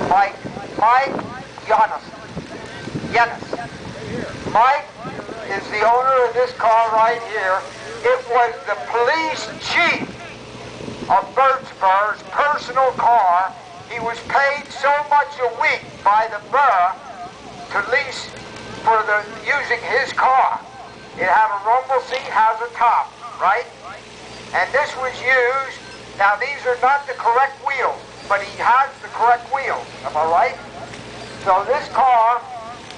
Mike Yanis. Mike is the owner of this car right here. It was the police chief of Birdsburg's personal car. He was paid so much a week by the borough to lease for using his car. It had a rumble seat, has a top, right? And this was used. Now these are not the correct wheels, but he has the correct wheels. Am I right? So this car,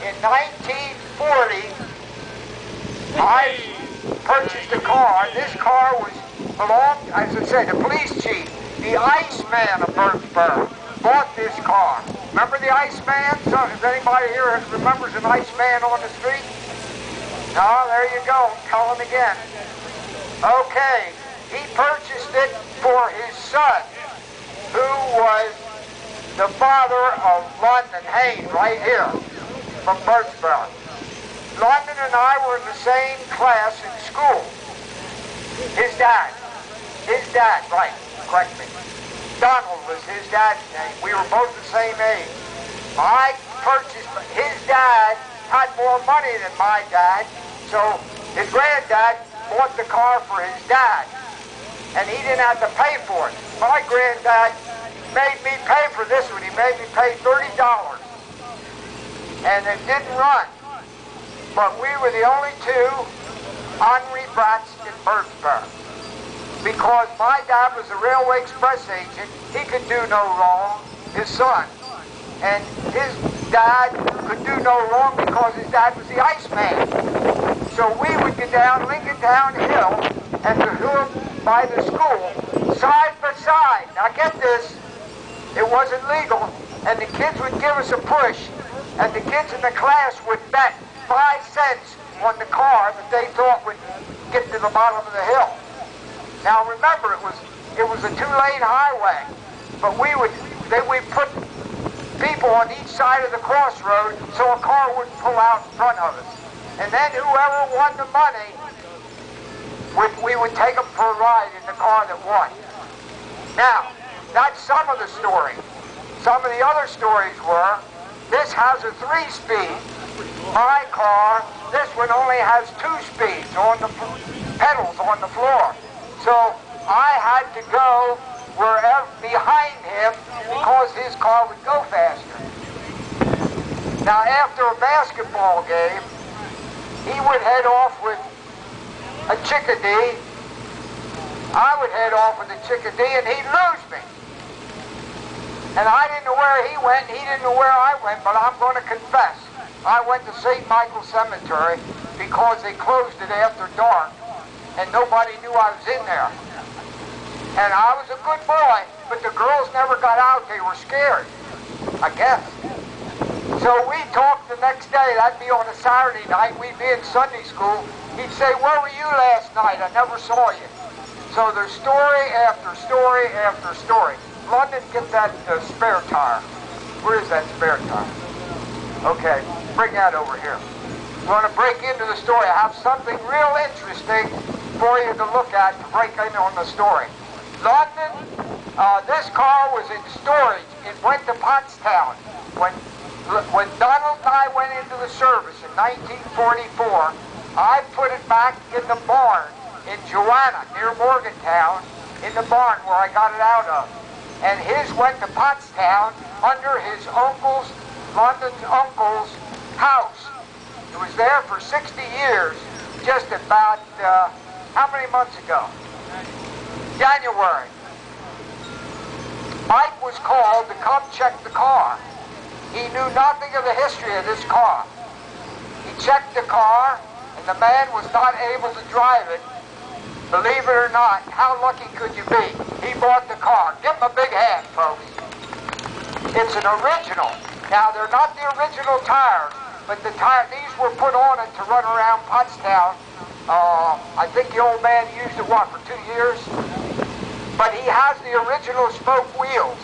in 1940, I purchased a car. This car belonged, as I said, the police chief, the Iceman of Birdsburg, bought this car. Remember the Iceman? So, if anybody here remembers an Iceman on the street? No, there you go. Tell him again. Okay, he purchased it for his son, who was the father of London Hayne, right here, from Birdsburg. London and I were in the same class in school. His dad, right, correct me. Donald was his dad's name. We were both the same age. I purchased, his dad had more money than my dad, so his granddad bought the car for his dad, and he didn't have to pay for it. My granddad made me pay for this one. He made me pay $30, and it didn't run. But we were the only two ornery brats in Birdsburg. Because my dad was a railway express agent, he could do no wrong, his son. And his dad could do no wrong because his dad was the Iceman. So we would get down Lincoln Town Hill and the hill by the school, side by side. Now get this, it wasn't legal, and the kids would give us a push, and the kids in the class would bet 5 cents on the car that they thought would get to the bottom of the hill. Now remember, it was a 2-lane highway, but we put people on each side of the crossroad so a car wouldn't pull out in front of us. And then whoever won the money, we would take them for a ride in the car that won. Now, that's some of the story. Some of the other stories were, this has a 3-speed. My car, this one only has 2 speeds on the pedals on the floor. So I had to go wherever behind him because his car would go faster. Now after a basketball game, he would head off with a chickadee. I would head off with a chickadee and he'd lose me. And I didn't know where he went, he didn't know where I went, but I'm going to confess. I went to St. Michael's Cemetery because they closed it after dark and nobody knew I was in there. And I was a good boy, but the girls never got out, they were scared, I guess. So we talked the next day, that'd be on a Saturday night, we'd be in Sunday school. He'd say, where were you last night? I never saw you. So there's story after story after story. London, get that spare tire. Where is that spare tire? Okay, bring that over here. We're going to break into the story. I have something real interesting for you to look at to break in on the story. London, this car was in storage. It went to Pottstown. When Donald and I went into the service in 1944, I put it back in the barn in Joanna, near Morgantown, in the barn where I got it out of. And his went to Pottstown under his uncle's, London's uncle's house. It was there for 60 years, just about, how many months ago? January. Mike was called to come check the car. He knew nothing of the history of this car. He checked the car, and the man was not able to drive it. Believe it or not, how lucky could you be? He bought the car. Give him a big hand, folks. It's an original. Now, they're not the original tires, but these were put on it to run around Pottstown. I think the old man used it, for 2 years? But he has the original spoke wheels.